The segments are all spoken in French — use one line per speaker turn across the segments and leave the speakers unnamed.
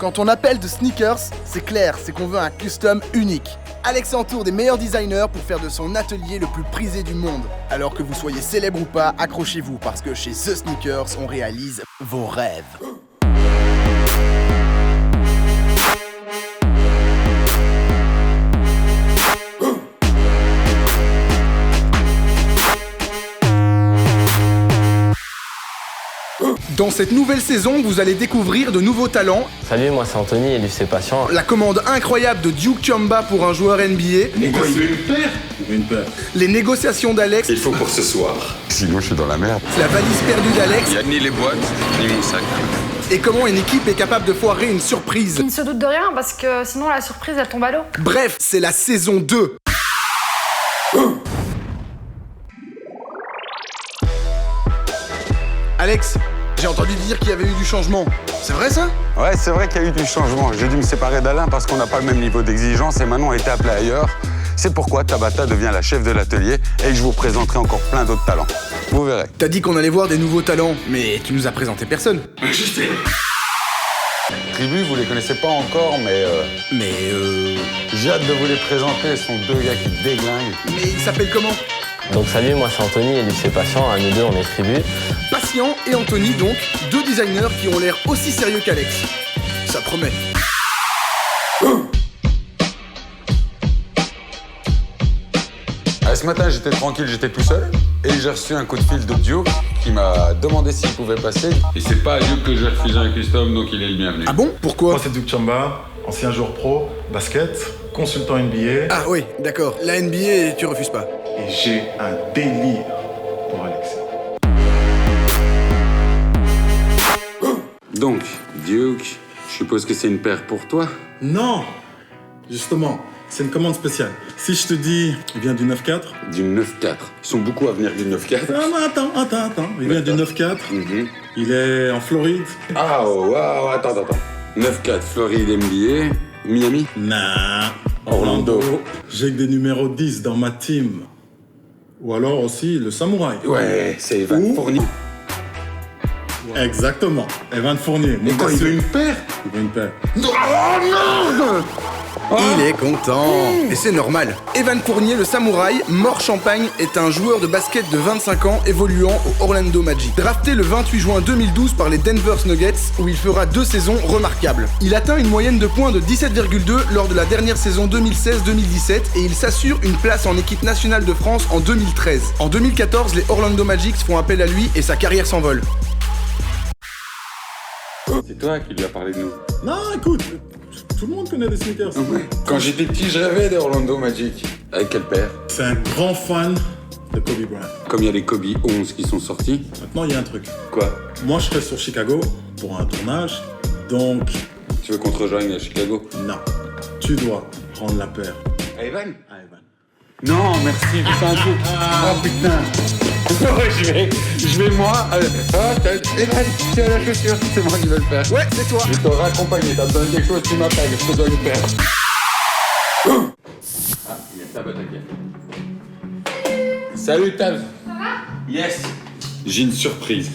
Quand on appelle de sneakers, c'est clair, c'est qu'on veut un custom unique. Alex s'entoure des meilleurs designers pour faire de son atelier le plus prisé du monde. Alors que vous soyez célèbre ou pas, accrochez-vous parce que chez The Sneakers, on réalise vos rêves. Dans cette nouvelle saison, vous allez découvrir de nouveaux talents.
Salut, moi c'est Anthony, élu C'est Patient.
La commande incroyable de Duke Chamba pour un joueur NBA.
Une paire.
Les négociations d'Alex.
Il faut pour ce soir.
Sinon, je suis dans la merde.
La valise perdue d'Alex.
Il n'y a ni les boîtes, ni mon sac.
Et comment une équipe est capable de foirer une surprise.
Il ne se doute de rien parce que sinon la surprise elle tombe à l'eau.
Bref, c'est la saison 2. Alex, j'ai entendu dire qu'il y avait eu du changement. C'est vrai ça?
Ouais, c'est vrai qu'il y a eu du changement. J'ai dû me séparer d'Alain parce qu'on n'a pas le même niveau d'exigence et Manon a été appelée ailleurs. C'est pourquoi Tabata devient la chef de l'atelier et je vous présenterai encore plein d'autres talents. Vous verrez.
T'as dit qu'on allait voir des nouveaux talents, mais tu nous as présenté personne.
Tribu, vous les connaissez pas encore, mais j'ai hâte de vous les présenter. Ce sont deux gars qui déglinguent.
Mais il s'appelle comment?
Donc salut, moi c'est Anthony, élu C'est Patient. À nous deux, on est Tribu.
Patient et Anthony, donc, deux designers qui ont l'air aussi sérieux qu'Alex. Ça promet.
Ce matin, j'étais tranquille, j'étais tout seul. Et j'ai reçu un coup de fil de Duke qui m'a demandé s'il pouvait passer. Et c'est pas à Duke que j'ai refusé un custom, donc il est le bienvenu.
Ah bon? Pourquoi?
Moi, c'est Duke Chamba, ancien joueur pro, basket, consultant NBA.
Ah oui, d'accord. La NBA, tu refuses pas.
Et j'ai un délire pour Alex.
Donc, Duke, je suppose que c'est une paire pour toi?
Non! Justement, c'est une commande spéciale. Si je te dis, il vient du 9-4.
Du 9-4. Ils sont beaucoup à venir du 9-4.
Non, attends. Il vient du 9-4. Il est en Floride.
Ah, wow, attends. 9-4, Floride, NBA, Miami?
Nah,
Orlando.
J'ai que des numéros 10 dans ma team. Ou alors aussi le samouraï.
Ouais, c'est Evan Fournier.
Exactement, Evan Fournier.
Et quoi, il veut une paire?
Il veut une paire.
Il est content. Et c'est normal. Evan Fournier, le samouraï, mort champagne, est un joueur de basket de 25 ans évoluant au Orlando Magic. Drafté le 28 juin 2012 par les Denver Nuggets, où il fera 2 saisons remarquables. Il atteint une moyenne de points de 17,2 lors de la dernière saison 2016-2017 et il s'assure une place en équipe nationale de France en 2013. En 2014, les Orlando Magic font appel à lui et sa carrière s'envole.
C'est toi qui lui as parlé de nous.
Non, écoute, tout le monde connaît des sneakers.
Ouais. Quand j'étais petit, je rêvais d'Orlando Magic. Avec quelle paire?
C'est un grand fan de Kobe Bryant.
Comme il y a les Kobe 11 qui sont sortis.
Maintenant, il y a un truc.
Quoi?
Moi, je serai sur Chicago pour un tournage, donc
Tu veux qu'on te rejoigne à Chicago?
non. Tu dois prendre la paire.
Evan?
Ah, Evan.
Non, merci, putain, oh putain. Ouais, je vais moi. Evan, tu as la chaussure, c'est moi qui vais le faire.
Ouais, c'est toi.
Je vais te raccompagner, t'as besoin de quelque chose, tu m'appelles, je te donne une paire. Ah, il y a Tab à taquer. Salut Tab. Ça va? Yes. J'ai une surprise.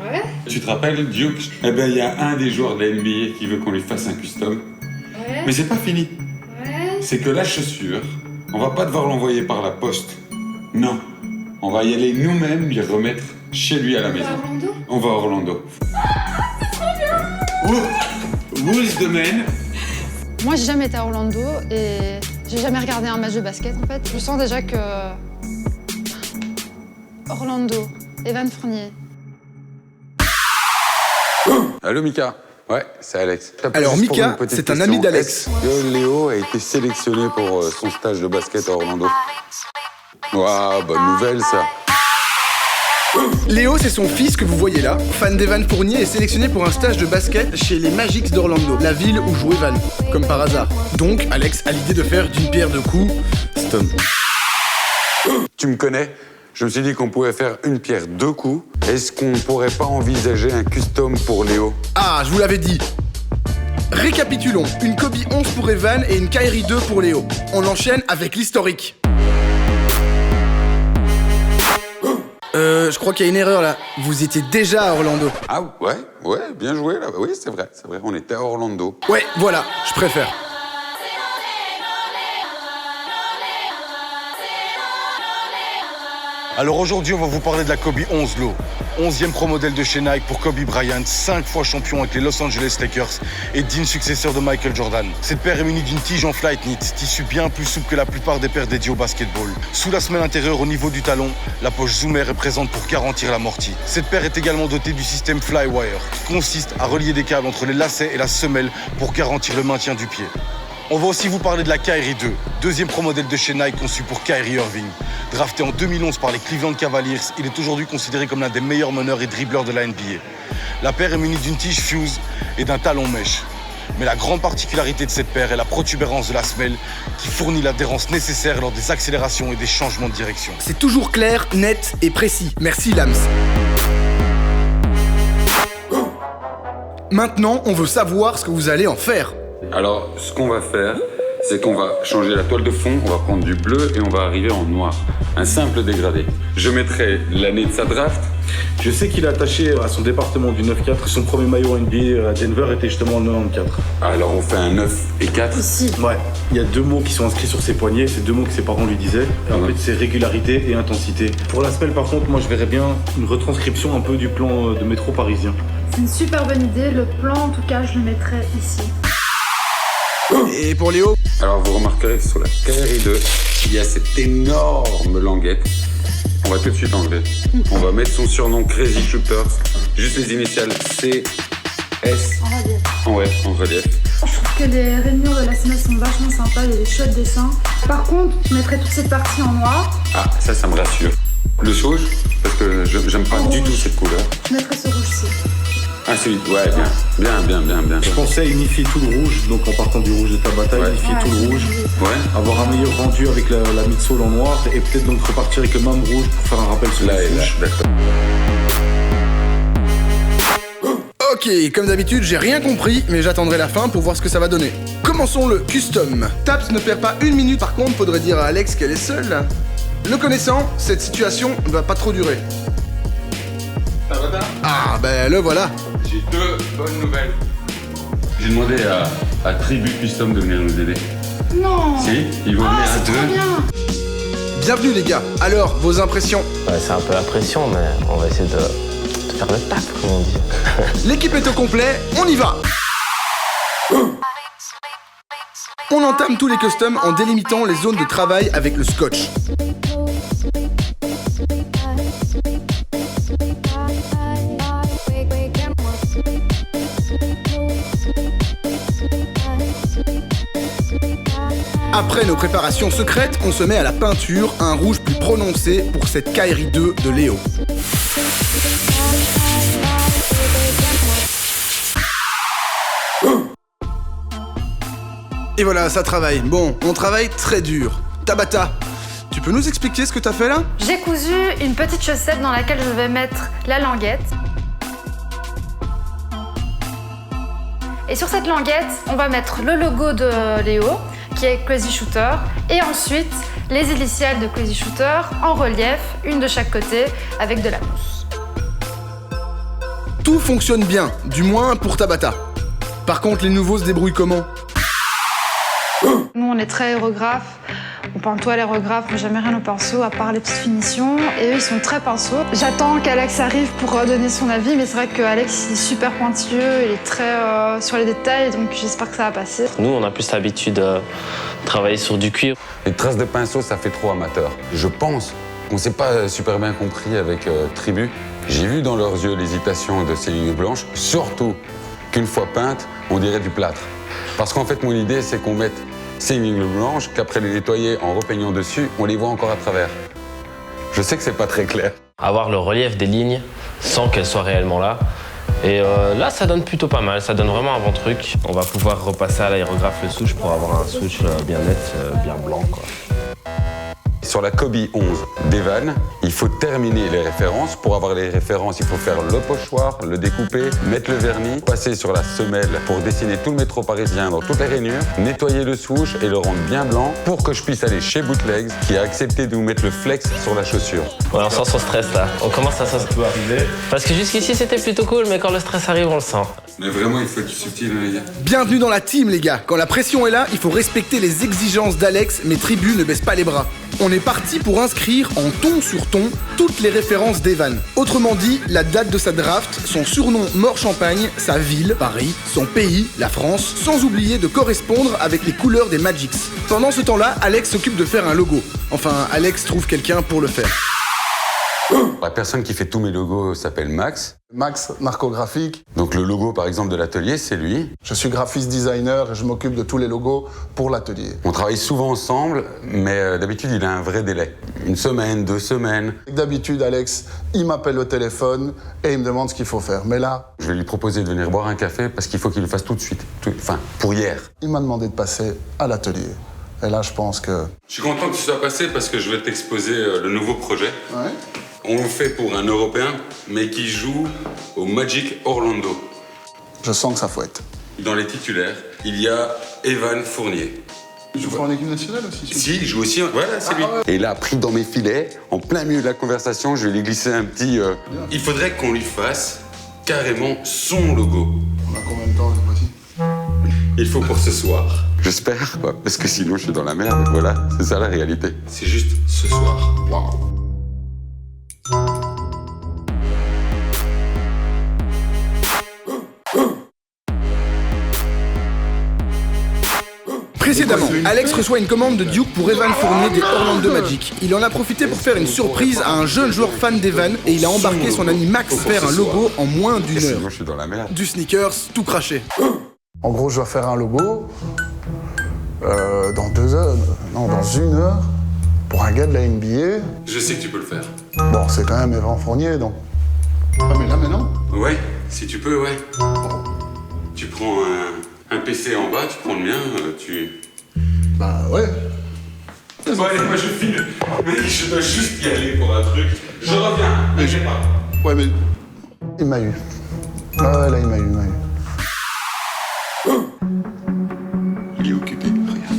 Ouais.
Tu te rappelles, Duke? Eh ben, il y a un des joueurs de la NBA qui veut qu'on lui fasse un custom.
Ouais.
Mais c'est pas fini.
Ouais.
C'est que la chaussure, on va pas devoir l'envoyer par la poste. Non. On va y aller nous-mêmes lui remettre chez lui à la maison.
Orlando?
On va à Orlando. Who is the man?
Moi, j'ai jamais été à Orlando et j'ai jamais regardé un match de basket en fait. Je sens déjà que Orlando, Evan Fournier.
Allô Mika? Ouais, c'est Alex.
Alors,
Juste pour
Mika,
une petite
c'est un
question.
ami d'Alex.
Est-ce que Léo a été sélectionné pour son stage de basket à Orlando? Waouh, bonne nouvelle ça.
Léo, c'est son fils que vous voyez là. Fan d'Evan Fournier, est sélectionné pour un stage de basket chez les Magics d'Orlando, la ville où joue Evan, comme par hasard. Donc, Alex a l'idée de faire d'une pierre deux coups. Stom.
Tu me connais? Je me suis dit qu'on pouvait faire une pierre deux coups. Est-ce qu'on pourrait pas envisager un custom pour Léo?
Ah, je vous l'avais dit. Récapitulons. Une Kobe 11 pour Evan et une Kyrie 2 pour Léo. On enchaîne avec l'historique. Je crois qu'il y a une erreur là. Vous étiez déjà à Orlando.
Ah ouais, bien joué là. Oui, c'est vrai, on était à Orlando.
Ouais, voilà, je préfère.
Alors aujourd'hui, on va vous parler de la Kobe 11 Low. 11e pro modèle de chez Nike pour Kobe Bryant, 5 fois champion avec les Los Angeles Lakers et digne successeur de Michael Jordan. Cette paire est munie d'une tige en flight knit, tissu bien plus souple que la plupart des paires dédiées au basketball. Sous la semelle intérieure au niveau du talon, la poche zoomer est présente pour garantir l'amorti. Cette paire est également dotée du système Flywire, qui consiste à relier des câbles entre les lacets et la semelle pour garantir le maintien du pied. On va aussi vous parler de la Kyrie 2, deuxième pro modèle de chez Nike conçu pour Kyrie Irving. Drafté en 2011 par les Cleveland Cavaliers, il est aujourd'hui considéré comme l'un des meilleurs meneurs et dribbleurs de la NBA. La paire est munie d'une tige fuse et d'un talon mèche. Mais la grande particularité de cette paire est la protubérance de la semelle qui fournit l'adhérence nécessaire lors des accélérations et des changements de direction.
C'est toujours clair, net et précis. Merci Lams. Maintenant, on veut savoir ce que vous allez en faire.
Alors, ce qu'on va faire, c'est qu'on va changer la toile de fond, on va prendre du bleu et on va arriver en noir. Un simple dégradé. Je mettrai l'année de sa draft.
Je sais qu'il est attaché à son département du 9-4. Son premier maillot NBA à Denver était justement le 94.
Alors, on fait un 9 et 4.
Ouais, il y a 2 mots qui sont inscrits sur ses poignets, c'est 2 mots que ses parents lui disaient. Et en fait, c'est régularité et intensité. Pour la semelle, par contre, moi je verrais bien une retranscription un peu du plan de métro parisien.
C'est une super bonne idée. Le plan, en tout cas, je le mettrai ici.
Et pour Léo?
Alors, vous remarquerez que sur la Kyrie 2, il y a cette énorme languette. On va tout de suite enlever. On va mettre son surnom Crazy Shooters, juste les initiales C, S.
En relief.
En relief.
Je trouve que les rainures de la semelle sont vachement sympas, il y a des chouettes dessins. Par contre, je mettrai toute cette partie en noir.
Ah, ça me rassure. Le sauge, parce que j'aime pas du tout cette couleur.
Je mettrai ce rouge-ci.
Ah, celui, ouais, bien.
Je pensais unifier tout le rouge, donc en partant du rouge de Tabata, unifier tout le rouge.
Ouais.
Avoir un meilleur rendu avec la midsole en noir et peut-être donc repartir avec le même rouge pour faire un rappel sur
Là
les
et là,
souches.
d'accord.
Ok, comme d'habitude, j'ai rien compris, mais j'attendrai la fin pour voir ce que ça va donner. Commençons le custom. Taps ne perd pas une minute, par contre, faudrait dire à Alex qu'elle est seule. Le connaissant, cette situation ne va pas trop durer. Ah, ben le voilà.
J'ai 2 bonnes nouvelles. J'ai demandé à Tribu Custom de venir nous aider.
Non.
Si, ils vont venir à
c'est
2.
trop bien.
Bienvenue les gars. Alors, vos impressions?
Ouais, c'est un peu la pression, mais on va essayer de faire le taf, comme on dit.
L'équipe est au complet, on y va. On entame tous les customs en délimitant les zones de travail avec le scotch. Après nos préparations secrètes, on se met à la peinture, un rouge plus prononcé pour cette Kyrie 2 de Léo. Et voilà, ça travaille. Bon, on travaille très dur. Tabata, tu peux nous expliquer ce que t'as fait là?
J'ai cousu une petite chaussette dans laquelle je vais mettre la languette. Et sur cette languette, on va mettre le logo de Léo, qui est Crazy Shooter, et ensuite les initiales de Crazy Shooter en relief, une de chaque côté, avec de la mousse.
Tout fonctionne bien, du moins pour Tabata. Par contre, les nouveaux se débrouillent comment?
Nous, on est très aérographes. On peint tout à l'aérographe, on n'a jamais rien au pinceau, à part les petites finitions. Et eux, ils sont très pinceaux. J'attends qu'Alex arrive pour donner son avis, mais c'est vrai qu'Alex, il est super pointilleux, il est très sur les détails, donc j'espère que ça va passer.
Nous, on a plus l'habitude de travailler sur du cuir.
Les traces de pinceau, ça fait trop amateur. Je pense qu'on s'est pas super bien compris avec Tribu. J'ai vu dans leurs yeux l'hésitation de ces lignes blanches, surtout qu'une fois peintes, on dirait du plâtre. Parce qu'en fait, mon idée, c'est qu'on mette ces lignes blanches, qu'après les nettoyer en repeignant dessus, on les voit encore à travers. Je sais que c'est pas très clair.
Avoir le relief des lignes sans qu'elles soient réellement là. Et là, ça donne plutôt pas mal, ça donne vraiment un bon truc. On va pouvoir repasser à l'aérographe le souche pour avoir un souche bien net, bien blanc, quoi.
Sur la Kobe 11 d'Evan, il faut terminer les références. Pour avoir les références, il faut faire le pochoir, le découper, mettre le vernis, passer sur la semelle pour dessiner tout le métro parisien dans toutes les rainures, nettoyer le swoosh et le rendre bien blanc pour que je puisse aller chez Bootlegs qui a accepté de nous mettre le flex sur la chaussure.
Ouais, on sent son stress là. On commence à se...
peut arriver.
Parce que jusqu'ici c'était plutôt cool, mais quand le stress arrive, on le sent.
Mais vraiment, il faut être subtil, les gars.
Bienvenue dans la team les gars. Quand la pression est là, il faut respecter les exigences d'Alex, mais Tribu ne baisse pas les bras. On est parti pour inscrire en ton sur ton toutes les références d'Evan. Autrement dit, la date de sa draft, son surnom Mort Champagne, sa ville, Paris, son pays, la France, sans oublier de correspondre avec les couleurs des Magics. Pendant ce temps-là, Alex s'occupe de faire un logo. Enfin, Alex trouve quelqu'un pour le faire.
La personne qui fait tous mes logos s'appelle Max.
Max, narcographique.
Donc le logo, par exemple, de l'atelier, c'est lui.
Je suis graphiste designer et je m'occupe de tous les logos pour l'atelier.
On travaille souvent ensemble, mais d'habitude, il a un vrai délai. 1 semaine, 2 semaines.
D'habitude, Alex, il m'appelle au téléphone et il me demande ce qu'il faut faire. Mais là,
Je vais lui proposer de venir boire un café parce qu'il faut qu'il le fasse tout de suite. Enfin, pour hier.
il m'a demandé de passer à l'atelier. Et là, je pense que...
Je suis content que tu sois passé parce que je vais t'exposer le nouveau projet.
Ouais.
On le fait pour un Européen, mais qui joue au Magic Orlando.
Je sens que ça fouette.
Dans les titulaires, il y a Evan Fournier.
Il joue en équipe nationale aussi.
Si, il joue aussi. Voilà, c'est lui.
ouais.
Et là, pris dans mes filets, en plein milieu de la conversation, je vais lui glisser un petit... Il faudrait qu'on lui fasse carrément son logo.
On a combien de temps cette fois-ci?
Il faut pour ce soir. J'espère, quoi, parce que sinon je suis dans la merde. Voilà, c'est ça la réalité. C'est juste ce soir. Waouh.
Précédemment, Alex reçoit une commande de Duke pour Evan Fournier des Orlando Magic. Il en a profité pour faire une surprise à un jeune joueur fan d'Evan et il a embarqué son ami Max faire un logo en moins d'1 heure.
Sinon je suis dans la merde.
Du sneakers, tout craché.
En gros, je dois faire un logo dans 2 heures, non, dans 1 heure, pour un gars de la NBA.
Je sais que tu peux le faire.
Bon, c'est quand même Evan Fournier, donc... Ah, mais là, maintenant?
Ouais, si tu peux, ouais. Tu prends un PC en bas, tu prends le mien, tu...
Bah, ouais.
Bon, allez, moi je file. Mec, je dois juste y aller pour un truc. Je reviens, mais j'ai pas.
Ouais, mais... Il m'a eu. Ah ouais, là, il m'a eu.
Il est occupé, regarde.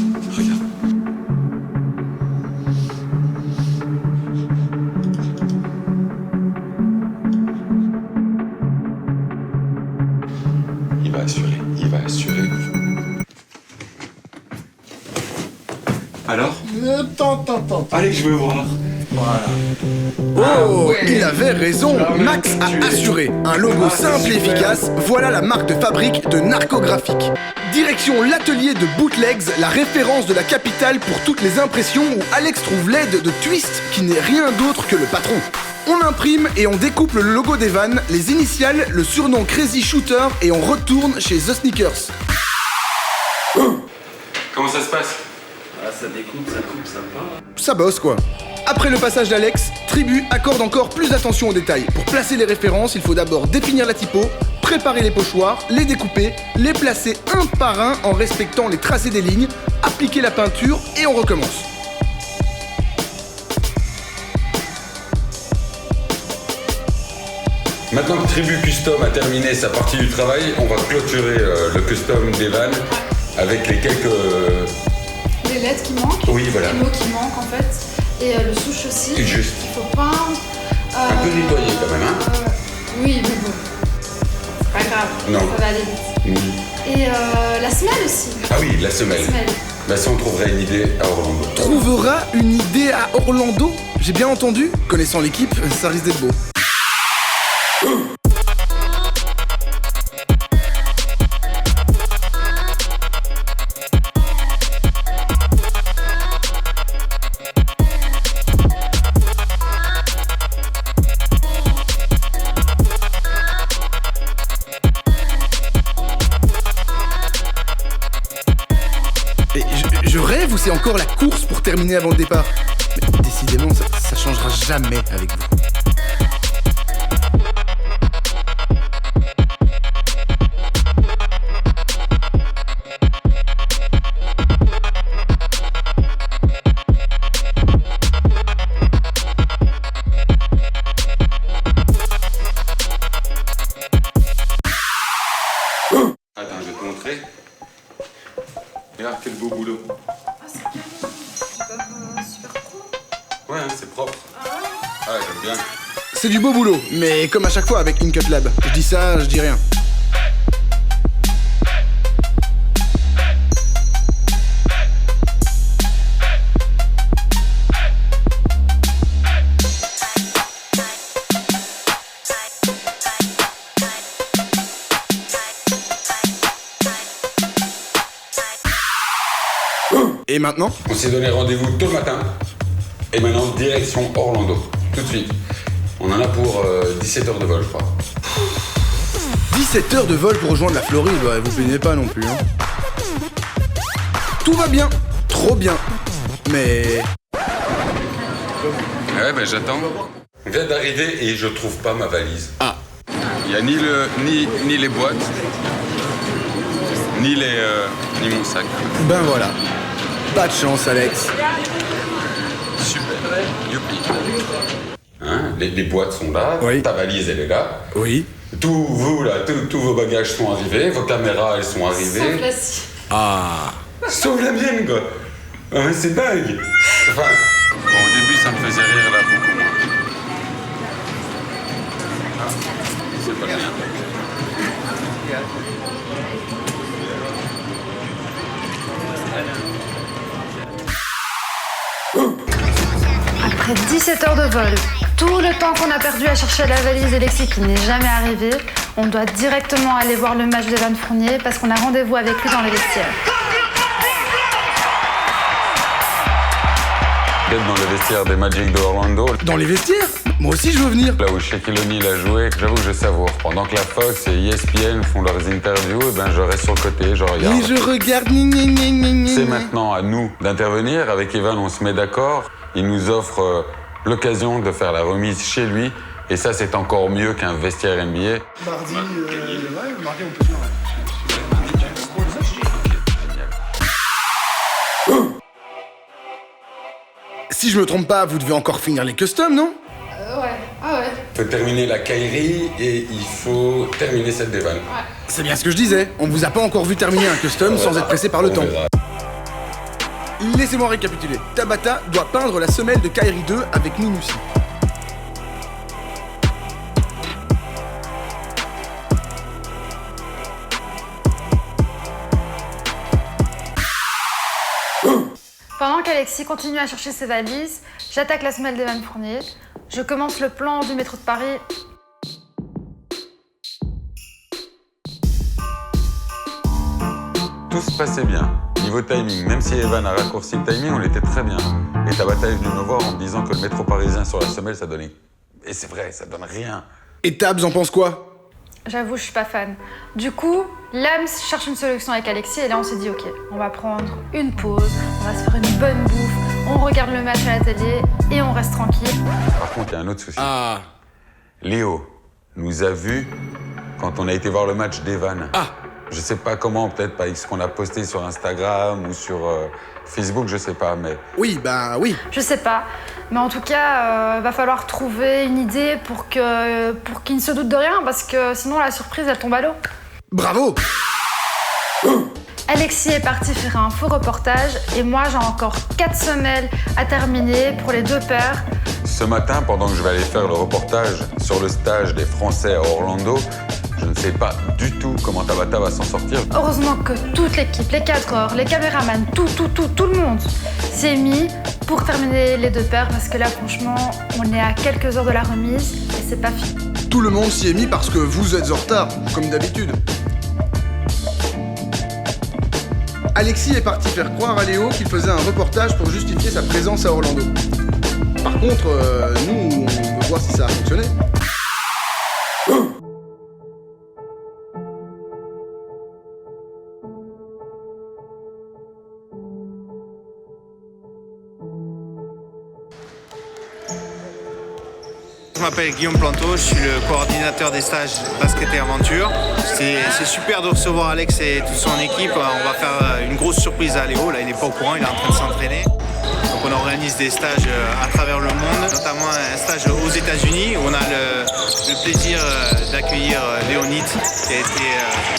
Il va assurer. Alors?
Attends.
Allez, je veux voir.
Oh, il avait raison. Max a assuré. Un logo simple et efficace, voilà la marque de fabrique de Narcographique. Direction l'atelier de Bootlegs, la référence de la capitale pour toutes les impressions où Alex trouve l'aide de Twist, qui n'est rien d'autre que le patron. On imprime et on découpe le logo d'Evan, les initiales, le surnom Crazy Shooter et on retourne chez The Sneakers.
Comment ça se passe?
Ça découpe, ça coupe, ça peint.
Ça bosse quoi. Après le passage d'Alex, Tribu accorde encore plus d'attention aux détails. Pour placer les références, il faut d'abord définir la typo, préparer les pochoirs, les découper, les placer un par un en respectant les tracés des lignes, appliquer la peinture et on recommence.
Maintenant que Tribu Custom a terminé sa partie du travail, on va clôturer le custom d'Evan avec les quelques...
Les lettres qui manquent,
Oui, voilà.
les mots qui manquent en fait, et le souche aussi.
Juste.
Il faut peindre.
Un peu nettoyé quand même, hein?
Oui, mais bon. C'est pas grave,
Non.
ça va aller vite.
Oui.
Et la semelle aussi.
Ah oui, la semelle. Bah ça, on trouverait une idée à Orlando.
Trouvera une idée à Orlando? J'ai bien entendu? Connaissant l'équipe, ça risque d'être beau. Et je rêve ou c'est encore la course pour terminer avant le départ? Mais décidément, ça changera jamais avec vous. c'est du beau boulot, mais comme à chaque fois avec InCut Lab. Je dis ça, je dis rien. Et maintenant?
On s'est donné rendez-vous tôt le matin. Et maintenant, direction Orlando. Tout de suite. On en a pour 17 heures de vol, je crois.
17 heures de vol pour rejoindre la Floride, ouais, vous plaignez pas non plus. Hein. Tout va bien, trop bien. Mais...
Ouais, ben j'attends. On vient d'arriver et je trouve pas ma valise.
Ah.
Il y a ni les boîtes, ni mon sac.
Ben voilà. Pas de chance, Alex.
Super. Youpi. Hein, les boîtes sont là,
oui.
Ta valise, elle est là.
Oui.
Tous vos bagages sont arrivés, vos caméras, elles sont arrivées.
Sauf la sienne.
Ah.
Sauf la mienne, quoi. Ah, mais c'est dingue. Enfin, bon, au début, ça me faisait rire, là, beaucoup moins. Ah, c'est pas bien.
Après 17 heures de vol, tout le temps qu'on a perdu à chercher la valise d'Alexis qui n'est jamais arrivé, on doit directement aller voir le match d'Evan Fournier parce qu'on a rendez-vous avec lui dans les vestiaires.
D'être dans le vestiaire des Magic de Orlando.
Dans les vestiaires? Moi aussi je veux venir.
Là où Shaquille O'Neal a joué, j'avoue que je savoure. Pendant que la Fox et ESPN font leurs interviews, eh ben je reste sur le côté, je regarde.
Et je regarde.
C'est maintenant à nous d'intervenir. Avec Evan, on se met d'accord. Il nous offre l'occasion de faire la remise chez lui. Et ça, c'est encore mieux qu'un vestiaire NBA.
Mardi, mardi on peut faire. Si je me trompe pas, vous devez encore finir les customs, non?
Ouais, ah ouais.
Il faut terminer la Kyrie et il faut terminer celle d'Evan. Ouais.
C'est bien ce que je disais. On vous a pas encore vu terminer un custom sans être pressé par le temps. Laissez-moi récapituler. Tabata doit peindre la semelle de Kyrie 2 avec minutie.
Pendant qu'Alexis continue à chercher ses valises, j'attaque la semelle d'Evan Fournier. Je commence le plan du métro de Paris.
Tout se passait bien. Niveau timing, même si Evan a raccourci le timing, on était très bien. Et Tabata est venu me voir en me disant que le métro parisien sur la semelle, ça donnait... Et c'est vrai, ça donne rien.
Et Tabs en pense quoi?
J'avoue, je suis pas fan. Du coup, Lams cherche une solution avec Alexis et là on s'est dit ok, on va prendre une pause, on va se faire une bonne bouffe, on regarde le match à la télé et on reste tranquille.
Par contre, il y a un autre souci.
Ah.
Léo nous a vus quand on a été voir le match d'Evan.
Ah.
Je sais pas comment, peut-être pas ce qu'on a posté sur Instagram ou sur Facebook, je sais pas, mais...
Oui, bah oui.
Je sais pas, mais en tout cas, va falloir trouver une idée pour qu'il ne se doute de rien, parce que sinon la surprise elle tombe à l'eau.
Bravo.
Alexis est parti faire un faux reportage et moi j'ai encore 4 semelles à terminer pour les 2 paires.
Ce matin, pendant que je vais aller faire le reportage sur le stage des Français à Orlando, je ne sais pas du tout comment Tabata va s'en sortir.
Heureusement que toute l'équipe, les cadreurs, les caméramans, tout le monde s'est mis pour terminer les 2 paires parce que là franchement, on est à quelques heures de la remise et c'est pas fini.
Tout le monde s'y est mis parce que vous êtes en retard, comme d'habitude. Alexis est parti faire croire à Léo qu'il faisait un reportage pour justifier sa présence à Orlando. Par contre, nous, on veut voir si ça a fonctionné.
Je m'appelle Guillaume Planteau, je suis le coordinateur des stages basket et aventure. C'est super de recevoir Alex et toute son équipe. On va faire une grosse surprise à Léo, là il n'est pas au courant, il est en train de s'entraîner. Donc on organise des stages à travers le monde, notamment un stage aux États-Unis où on a le plaisir d'accueillir Léonid, qui a été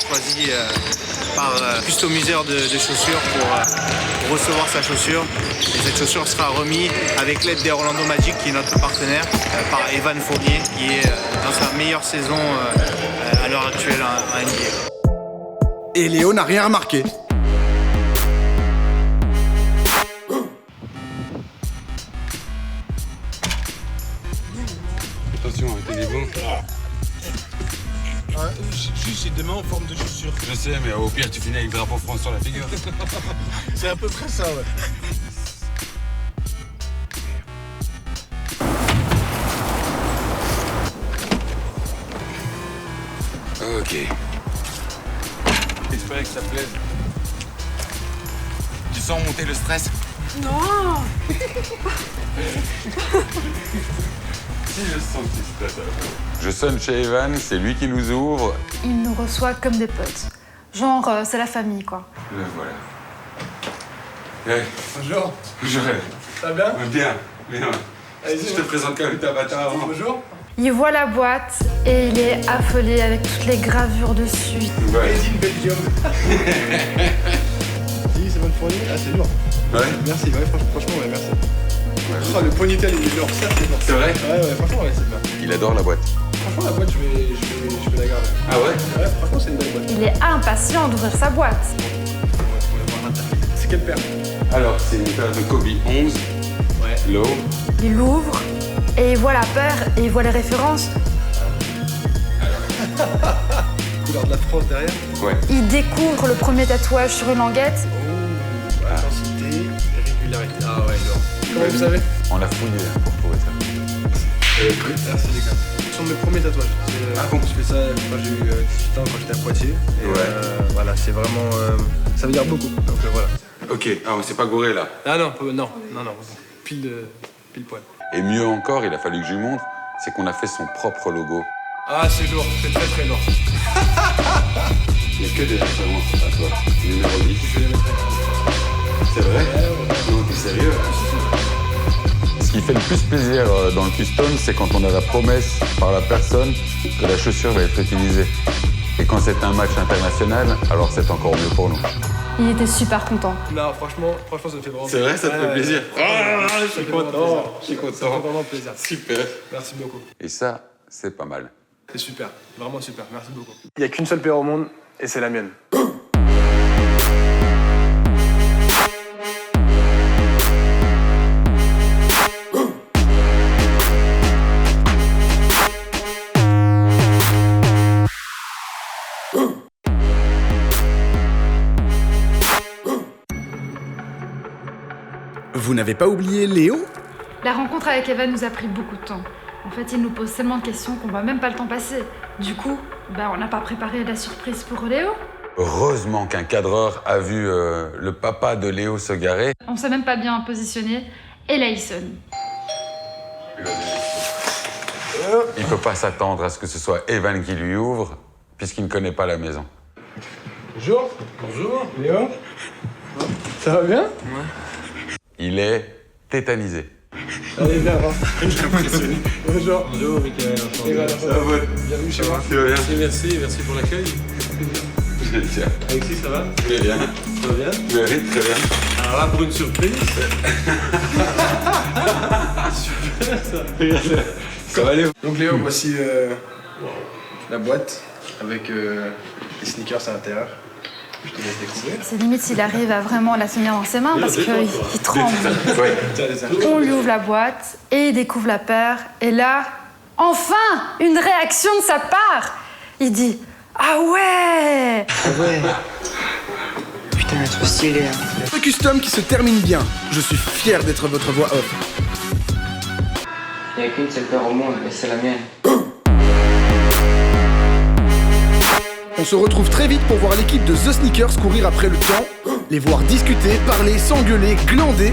choisi par customiseur de chaussures pour recevoir sa chaussure. Et cette chaussure sera remise avec l'aide des Orlando Magic, qui est notre partenaire, par Evan Fournier, qui est dans sa meilleure saison à l'heure actuelle en NBA.
Et Léo n'a rien remarqué.
Attention, t'es des bons.
Juste, c'est des mains en forme de chaussures.
Je sais, mais au pire, tu finis avec le drapeau France sur la figure.
C'est à peu près ça, ouais.
Ok. J'espère que ça plaise. Tu sens monter le stress?
Non.
Si, je sens petit stress. Je sonne chez Evan, c'est lui qui nous ouvre.
Il nous reçoit comme des potes. Genre, c'est la famille, quoi.
Le voilà. Hey.
Bonjour.
Bonjour.
Ça va bien?
Bien. Bien. Je te présente quand même ta bâtard avant.
Bonjour.
Il voit la boîte et il est affolé avec toutes les gravures dessus.
Ouais.
in Belgium. Dis, c'est bonne fournie. Ah, c'est lourd.
Ouais.
Merci, ouais, franchement, ouais, merci. Oh, le ponytail, il est lourd, ça, c'est lourd.
C'est vrai?
Ouais, franchement, ouais, c'est bien.
Il adore la boîte.
Franchement, la boîte, je vais la garder.
Ah ouais?
Ouais, franchement, c'est une belle boîte.
Il est impatient d'ouvrir sa boîte.
On va voir l'intérieur. C'est quelle paire?
Alors, c'est une paire de Kobe 11.
Ouais.
Low.
Il l'ouvre et il voit la paire et il voit les références.
Couleur de la France derrière.
Ouais.
Il découvre le premier tatouage sur une languette.
Oh, intensité, régularité. Ah ouais, lourd. Comment vous savez?
On a fouillé pour trouver ça.
Merci les gars. Ce sont mes premiers tatouages.
Ah bon?
Je fais ça quand j'ai eu 18 ans, quand j'étais à Poitiers. Et
ouais.
Voilà, c'est vraiment... ça veut dire beaucoup. Donc voilà.
Ok, ah, on s'est pas gouré là.
Ah non, non. Pile poil.
Et mieux encore, il a fallu que je lui montre, c'est qu'on a fait son propre logo.
Ah, c'est lourd, c'est très très lourd.
Il n'y a que des références à toi. Numéro 10.
Je vais les mettre.
C'est vrai? Non, t'es sérieux? Ce qui fait le plus plaisir dans le custom, c'est quand on a la promesse par la personne que la chaussure va être utilisée. Et quand c'est un match international, alors c'est encore mieux pour nous.
Il était super content.
Non, franchement, ça me fait vraiment plaisir.
C'est vrai, ça te fait plaisir?
Ah, je suis content.
Je suis content.
Ça me fait vraiment plaisir.
Super.
Merci beaucoup.
Et ça, c'est pas mal.
C'est super, vraiment super, merci beaucoup. Il n'y a qu'une seule paire au monde, et c'est la mienne. Vous n'avez pas oublié Léo?
La rencontre avec Evan nous a pris beaucoup de temps. En fait, il nous pose tellement de questions qu'on voit même pas le temps passer. Du coup, on n'a pas préparé la surprise pour Léo.
Heureusement qu'un cadreur a vu le papa de Léo se garer.
On s'est même pas bien positionné. Et là, il sonne.
Il peut pas s'attendre à ce que ce soit Evan qui lui ouvre, puisqu'il ne connaît pas la maison.
Bonjour. Bonjour. Léo. Ça va bien?
Ouais. Il est tétanisé.
Allez, viens, va. Je suis impressionné. Bonjour.
Bonjour, Mickaël.
Ça va? Bienvenue chez moi.
Tu vas bien?
Merci pour l'accueil.
Tiens.
Alexis, ça va?
Tu vas bien?
Ça va bien?
Oui, très bien.
Alors là, pour une surprise.
Super ça.
Ça va, Léo?
Donc Léo, voici la boîte avec les sneakers à l'intérieur. Je te laisse découvrir.
C'est limite s'il arrive à vraiment la tenir dans ses mains parce qu'il tremble.
Ouais.
On lui ouvre la boîte et il découvre la paire. Et là, enfin, une réaction de sa part. Il dit « Ah ouais !»
Ah ouais. Putain, trop stylé. Hein.
Un custom qui se termine bien. Je suis fier d'être votre voix off.
Il n'y a qu'une seule paire au monde et c'est la mienne.
On se retrouve très vite pour voir l'équipe de The Sneakers courir après le temps, les voir discuter, parler, s'engueuler, glander.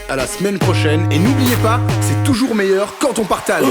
À la semaine prochaine et n'oubliez pas, c'est toujours meilleur quand on partage.